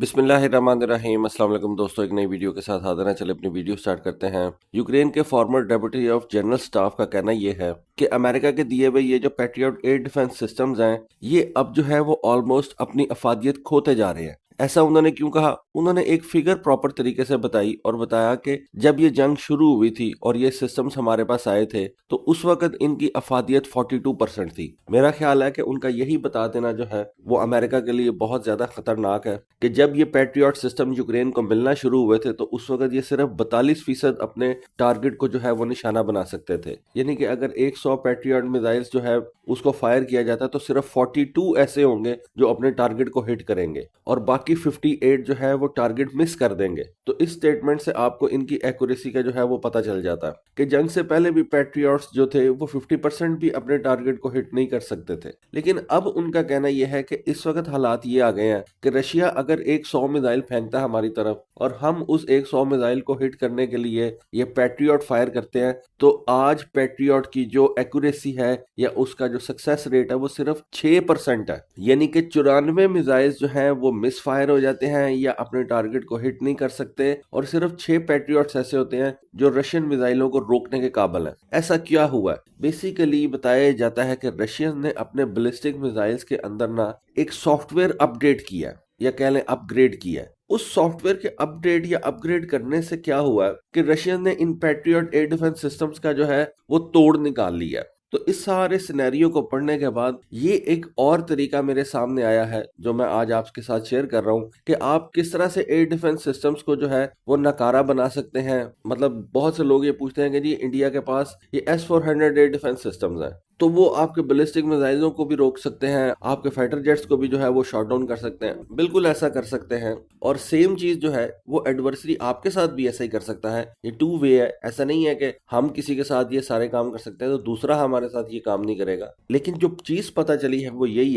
बिस्मिल्लाहिर्रहमानिर्रहीम। अस्सलाम वालेकुम दोस्तों, एक नई वीडियो के साथ हाजिर हैं। चले अपनी वीडियो स्टार्ट करते हैं। यूक्रेन के farmer deputy of general staff का कहना यह है कि अमेरिका के दिए हुए ये जो पैट्रियट एयर डिफेंस सिस्टम्स हैं, ये अब जो है वो ऑलमोस्ट अपनी अफादियत खोते जा रहे हैं। ऐसा उन्होंने क्यों कहा? उन्होंने एक फिगर प्रॉपर तरीके से बताई और बताया कि जब ये जंग शुरू हुई थी और ये सिस्टम्स हमारे पास आए थे तो उस वक्त इनकी अफादियत 42% थी। मेरा ख्याल है कि उनका यही बता देना जो है वो अमेरिका के लिए बहुत ज्यादा खतरनाक है कि जब ये पैट्रियट सिस्टम यूक्रेन को मिलना शुरू हुए थे तो उस वक्त ये सिर्फ 42% अपने टारगेट को जो है वो निशाना बना सकते थे। यानी कि अगर 100 पैट्रियट मिसाइल्स जो है उसको फायर किया जाता तो सिर्फ 42 ऐसे होंगे जो अपने टारगेट को हिट करेंगे और बाकी 58 जो है वो टारगेट मिस कर देंगे। तो इस स्टेटमेंट से आपको इनकी एक्यूरेसी का जो है वो पता चल जाता है कि जंग से पहले भी पैट्रियट्स जो थे वो 50% भी अपने टारगेट को हिट नहीं कर सकते थे। लेकिन अब उनका कहना यह है कि इस वक्त हालात ये आ गए हैं कि रशिया अगर एक 100 मिसाइल फेंकता है हमारी तरफ और हम उस 100 मिसाइल को हिट करने के लिए ये पैट्रियट फायर करते हैं तो आज पैट्रियट की जो एक्यूरेसी है या उसका जो सक्सेस रेट है वो सिर्फ 6% है। यानी कि 94 मिसाइल्स जो हैं वो मिस फायर हो जाते हैं या अपने टारगेट को हिट नहीं कर सकते और सिर्फ 6 पैट्रियट्स ऐसे होते हैं जो रशियन मिसाइलों को रोकने के काबिल हैं। ऐसा क्या हुआ है? बेसिकली बताया जाता है कि रशियन ने अपने बैलिस्टिक मिसाइल्स के अंदर ना एक सॉफ्टवेयर अपडेट किया या कह लें अपग्रेड किया है। उस सॉफ्टवेयर के अपडेट या अपग्रेड करने से क्या हुआ कि रशियन ने इन पैट्रियट एयर डिफेंस सिस्टम्स का जो है वो तोड़ निकाल लिया। तो इस सारे सिनेरियो को पढ़ने के बाद ये एक और तरीका मेरे सामने आया है जो मैं आज आपके साथ शेयर कर रहा हूं कि आप किस तरह से एयर डिफेंस सिस्टम्स को जो है वो नकारा बना सकते हैं। मतलब बहुत से लोग ये पूछते हैं कि जी इंडिया के पास ये S-400 एयर डिफेंस सिस्टम्स हैं तो वो आपके बैलिस्टिक मिसाइलों को भी रोक सकते हैं, आपके फाइटर जेट्स को भी जो है वो शॉट डाउन कर सकते हैं। बिल्कुल ऐसा कर सकते हैं और सेम चीज जो है वो एडवर्सरी आपके साथ भी ऐसा ही कर सकता है। ये टू वे है, ऐसा नहीं है कि हम किसी के साथ ये सारे काम कर सकते हैं तो दूसरा हमारे साथ ये काम नहीं करेगा। लेकिन जो चीज पता चली है वो यही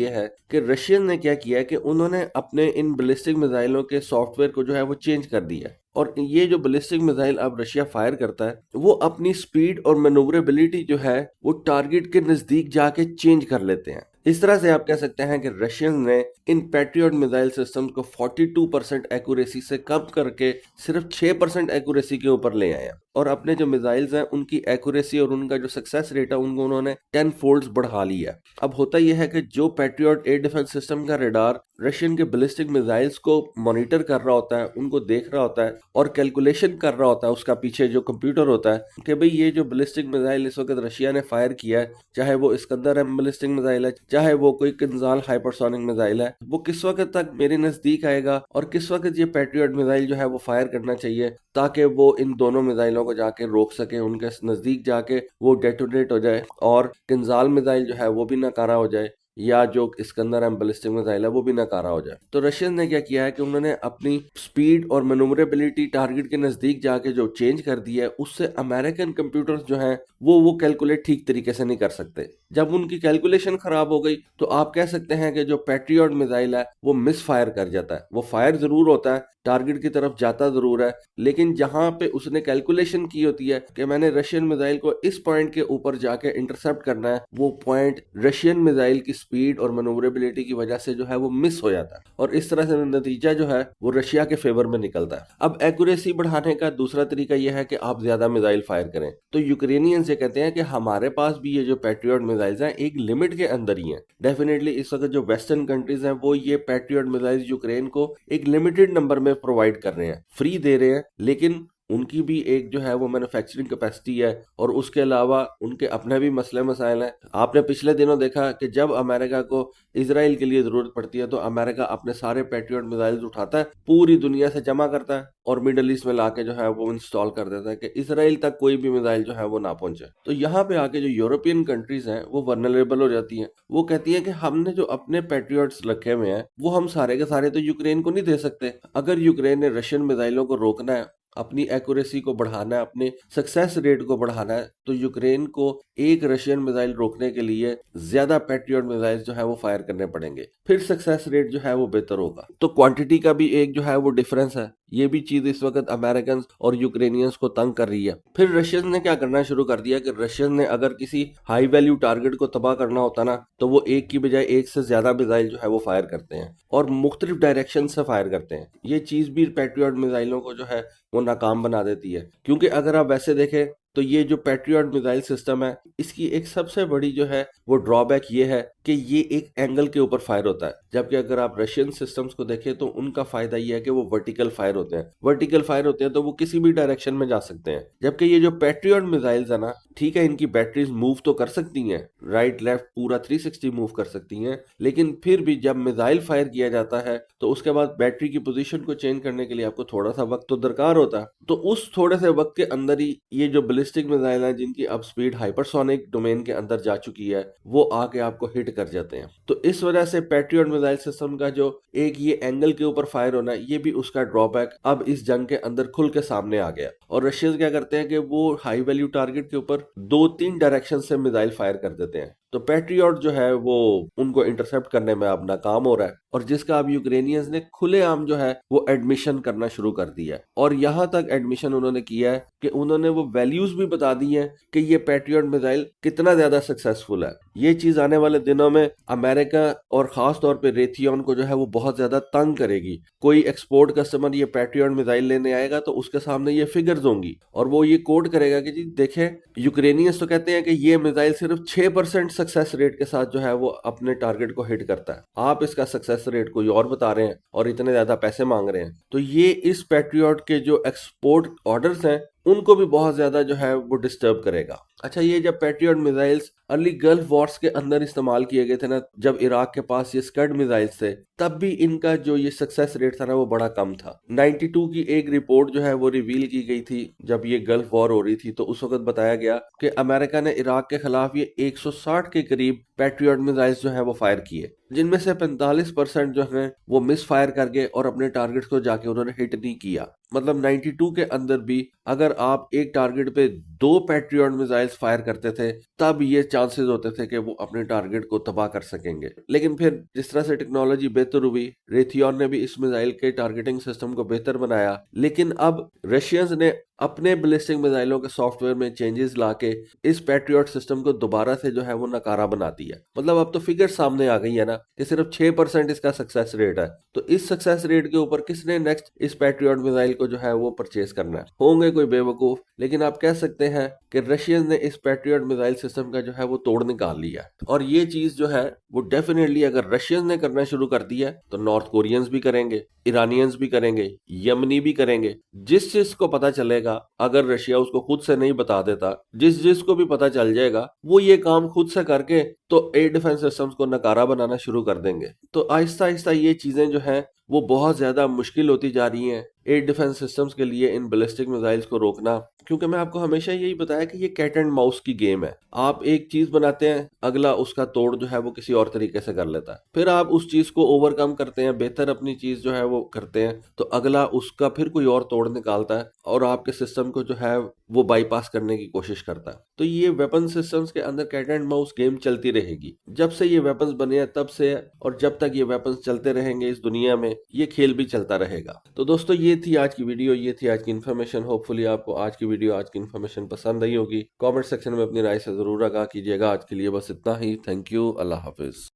है कि रशियन ने क्या किया है कि उन्होंने अपने इन बैलिस्टिक मिसाइलों के सॉफ्टवेयर को जो है वो चेंज कर दिया और ये जो बैलिस्टिक मिसाइल अब रशिया फायर करता है वो अपनी स्पीड और मैनूवरेबिलिटी जो है वो टारगेट के नजदीक जाके चेंज कर लेते हैं। इस तरह से आप कह सकते हैं कि रशियन ने इन पैट्रियट मिसाइल सिस्टम को 42% एक्यूरेसी से कम करके सिर्फ 6% एक्यूरेसी के ऊपर ले आए हैं और अपने जो मिसाइल्स हैं उनकी एक्यूरेसी और उनका जो सक्सेस रेट है उनको उन्होंने 10 फोल्ड्स बढ़ा लिया है। अब होता यह है कि जो पैट्रियट एयर डिफेंस सिस्टम का रेडार रशियन के बैलिस्टिक मिसाइल्स को मॉनिटर कर रहा होता है, उनको देख रहा होता है और कैलकुलेशन कर रहा होता है, उसका पीछे जो कंप्यूटर होता है कि भाई ये जो बैलिस्टिक मिसाइल इस वक्त रशिया ने फायर किया है, चाहे वो इस्कंदर एम बैलिस्टिक मिसाइल है, चाहे वो कोई किंजाल हाइपरसोनिक मिसाइल है, वो किस वक्त तक मेरे नजदीक आएगा और किस वक्त ये पैट्रियट मिसाइल जो है वो फायर करना चाहिए ताकि वो इन दोनों मिसाइलों को जाके रोक सके, उनके नजदीक जाके वो डेटोनेट हो जाए और किंजाल मिसाइल जो है वो भी नाकारा हो जाए या जो इस्कंदर एम बैलिस्टिक मिसाइल है वो भी नाकारा हो जाए। तो रशियन ने क्या किया है कि उन्होंने अपनी स्पीड और मैनूवरेबिलिटी टारगेट के नजदीक जाके जो चेंज कर दी है उससे अमेरिकन कंप्यूटर्स जो हैं वो कैलकुलेट ठीक तरीके से नहीं कर सकते। जब उनकी कैलकुलेशन खराब हो गई तो आप कह सकते हैं कि जो पैट्रियट मिसाइल है वो मिस फायर कर जाता है। वो फायर जरूर होता है, टारगेट की तरफ जाता जरूर है, लेकिन जहां पे उसने कैलकुलेशन की होती है कि मैंने रशियन मिसाइल को इस पॉइंट के ऊपर जाके इंटरसेप्ट करना है, वो पॉइंट रशियन मिसाइल की स्पीड और मैनूवरेबिलिटी की वजह से जो है वो मिस हो जाता है और इस तरह से नतीजा जो है वो रशिया के फेवर में निकलता है। अब एक्यूरेसी बढ़ाने का दूसरा तरीका यह है कि आप ज्यादा मिसाइल फायर करें। तो यूक्रेनियंस ये कहते हैं कि हमारे पास भी ये जो पैट्रियट मिसाइल्स हैं एक लिमिट के अंदर ही हैं। डेफिनेटली इस वक्त जो वेस्टर्न कंट्रीज हैं वो ये पैट्रियट मिसाइल्स यूक्रेन को एक लिमिटेड नंबर में प्रोवाइड कर रहे हैं, फ्री दे रहे हैं, लेकिन उनकी भी एक जो है वो मैन्युफैक्चरिंग कैपेसिटी है और उसके अलावा उनके अपने भी मसले मसाइल हैं। आपने पिछले दिनों देखा कि जब अमेरिका को इजराइल के लिए जरूरत पड़ती है तो अमेरिका अपने सारे पैट्रियट मिसाइल्स उठाता है, पूरी दुनिया से जमा करता है और मिडल ईस्ट में लाके जो है वो इंस्टॉल कर देता है कि इजराइल तक कोई भी मिसाइल जो है वो ना पहुंचे। तो यहाँ पे आके जो यूरोपियन कंट्रीज हैं वो वर्नरेबल हो जाती हैं। वो कहती है कि हमने जो अपने पैट्रियट्स रखे हुए हैं वो हम सारे के सारे तो यूक्रेन को नहीं दे सकते। अगर यूक्रेन ने रशियन मिसाइलों को रोकना है अपनी एक्यूरेसी को बढ़ाना है, अपने सक्सेस रेट को बढ़ाना है, तो यूक्रेन को एक रशियन मिसाइल रोकने के लिए ज्यादा पैट्रियट मिसाइल जो है वो फायर करने पड़ेंगे, फिर सक्सेस रेट जो है वो बेहतर होगा। तो क्वांटिटी का भी एक जो है वो डिफरेंस है। ये भी चीज इस वक्त अमेरिकन और यूक्रेनियंस को तंग कर रही है। फिर रशियन ने क्या करना शुरू कर दिया कि रशियन ने अगर किसी हाई वैल्यू टारगेट को तबाह करना होता ना, तो वो एक की बजाय एक से ज्यादा मिसाइल जो है वो फायर करते हैं और मुख्तलिफ डायरेक्शन से फायर करते हैं। ये चीज भी पैट्रियट मिसाइलों को जो है वो नाकाम बना देती है, क्योंकि अगर आप वैसे देखें तो ये जो पैट्रियट मिसाइल सिस्टम है, इसकी एक सबसे बड़ी जो है वो ड्रॉबैक ये है कि ये एक एंगल के ऊपर फायर होता है, जबकि अगर आप रशियन सिस्टम्स को देखें तो उनका फायदा ये है कि वो वर्टिकल फायर होते हैं। वर्टिकल फायर होते हैं तो वो किसी भी डायरेक्शन में जा सकते हैं, जबकि ये जो पैट्रियट मिसाइल्स है ना, ठीक है इनकी बैटरीज मूव तो कर सकती हैं, राइट लेफ्ट पूरा 360 मूव कर सकती हैं, लेकिन फिर भी जब मिसाइल फायर किया जाता है तो उसके बाद बैटरी की पोजीशन को चेंज करने के लिए आपको थोड़ा सा वक्त तो दरकार होता है। तो उस थोड़े से वक्त के अंदर ही ये जो बैलिस्टिक मिसाइल है जिनकी अब स्पीड हाइपरसोनिक डोमेन के अंदर जा चुकी है, वो आके आपको हिट कर जाते हैं। तो इस वजह से पैट्रियट मिसाइल सिस्टम का जो एक ये एंगल के ऊपर फायर होना, ये भी उसका ड्रॉबैक अब इस जंग के अंदर खुल के सामने आ गया। और रशियंस क्या करते हैं कि वो हाई वैल्यू टारगेट के ऊपर 2-3 डायरेक्शन से मिसाइल फायर कर देते हैं, तो पैट्रियट जो है वो उनको इंटरसेप्ट करने में अब नाकाम हो रहा है, और जिसका अब यूक्रेनियंस ने खुलेआम जो है वो एडमिशन करना शुरू कर दिया है। और यहां तक एडमिशन उन्होंने किया है कि उन्होंने वो वैल्यूज भी बता दी हैं कि ये पैट्रियट मिसाइल कितना ज्यादा सक्सेसफुल है। ये चीज आने वाले दिनों में अमेरिका और खास तौर पे रेथियन को जो है वो बहुत ज्यादा तंग करेगी। कोई एक्सपोर्ट कस्टमर ये पैट्रियट मिसाइल लेने आएगा तो उसके सामने ये फिगर्स होंगी और वो ये कोट करेगा कि जी देखें, यूक्रेनियंस तो कहते हैं कि ये मिसाइल सिर्फ 6% सक्सेस रेट के साथ जो है वो अपने टारगेट को हिट करता है, आप इसका सक्सेस रेट कोई और बता रहे हैं और इतने ज्यादा पैसे मांग रहे हैं। तो ये इस पैट्रियट के जो एक्सपोर्ट ऑर्डर्स हैं उनको भी बहुत ज्यादा जो है वो डिस्टर्ब करेगा। अच्छा, ये जब patriot missiles early gulf Wars के अंदर इस्तेमाल किए गए थे ना, जब इराक के पास ये स्कड मिसाइल्स थे, तब भी इनका जो ये सक्सेस रेट था ना वो बड़ा कम था। 92 की एक रिपोर्ट जो है वो रिवील की गई थी जब ये गल्फ वॉर हो रही थी, तो उस वक्त बताया गया कि अमेरिका ने इराक के खिलाफ ये 160 के करीब पैट्रियट मिसाइल्स जो है वो फायर किए, जिनमें से 45% जो है वो मिस फायर कर गए और अपने टारगेट को जाके उन्होंने हिट नहीं किया। मतलब 92 के अंदर भी अगर आप एक टारगेट पे 2 पैट्रियट मिसाइल्स फायर करते थे, तब ये चांसेस होते थे कि वो अपने टारगेट को तबाह कर सकेंगे। लेकिन फिर जिस तरह से टेक्नोलॉजी बेहतर हुई, रेथियन ने भी इस मिसाइल के टारगेटिंग सिस्टम को बेहतर बनाया, लेकिन अब रशियंस ने अपने बैलिस्टिक मिसाइलों के सॉफ्टवेयर में चेंजेस लाके इस पैट्रियट सिस्टम को दोबारा से जो है वो नकारा बना दिया। मतलब अब तो फिगर सामने आ गई है ना कि सिर्फ 6% इसका सक्सेस रेट है। तो इस सक्सेस रेट के ऊपर किसने नेक्स्ट इस पैट्रियट मिसाइल को जो है वो परचेज करना है? होंगे कोई बेवकूफ, लेकिन आप कह सकते हैं कि रशियन ने इस पैट्रियट मिसाइल सिस्टम का जो है वो तोड़ निकाल लिया। और ये चीज जो है वो डेफिनेटली अगर रशियन ने करना शुरू कर दिया तो नॉर्थ कोरियंस भी करेंगे, ईरानियंस भी करेंगे, यमनी भी करेंगे। जिस जिसको पता चलेगा, अगर रशिया उसको खुद से नहीं बता देता, जिस जिसको भी पता चल जाएगा, वो ये काम खुद से करके तो एयर डिफेंस सिस्टम्स को नकारा बनाना शुरू कर देंगे। तो आहिस्ता आहिस्ता ये चीजें जो हैं वो बहुत ज्यादा मुश्किल होती जा रही हैं एयर डिफेंस सिस्टम्स के लिए इन बैलिस्टिक मिसाइल्स को रोकना, क्योंकि मैं आपको हमेशा यही बताया कि ये कैट एंड माउस की गेम है। आप एक चीज बनाते हैं, अगला उसका तोड़ जो है वो किसी और तरीके से कर लेता है, फिर आप उस चीज को ओवरकम करते हैं, बेहतर अपनी चीज जो है वो करते हैं, तो अगला उसका फिर कोई और तोड़ निकालता है और आपके सिस्टम को जो है वो बाईपास करने की कोशिश करता है। तो ये वेपन सिस्टम्स के अंदर कैट एंड माउस गेम चलती रहेगी। जब से ये वेपन्स बने हैं तब से, और जब तक ये वेपन्स चलते रहेंगे इस दुनिया में, ये खेल भी चलता रहेगा। तो दोस्तों ये थी आज की वीडियो, ये थी आज की इन्फॉर्मेशन। होपफुली आपको आज की वीडियो, आज की इन्फॉर्मेशन पसंद आई होगी। कमेंट सेक्शन में अपनी राय से जरूर आगाह कीजिएगा। आज के लिए बस इतना ही। Thank you. Allah Hafiz.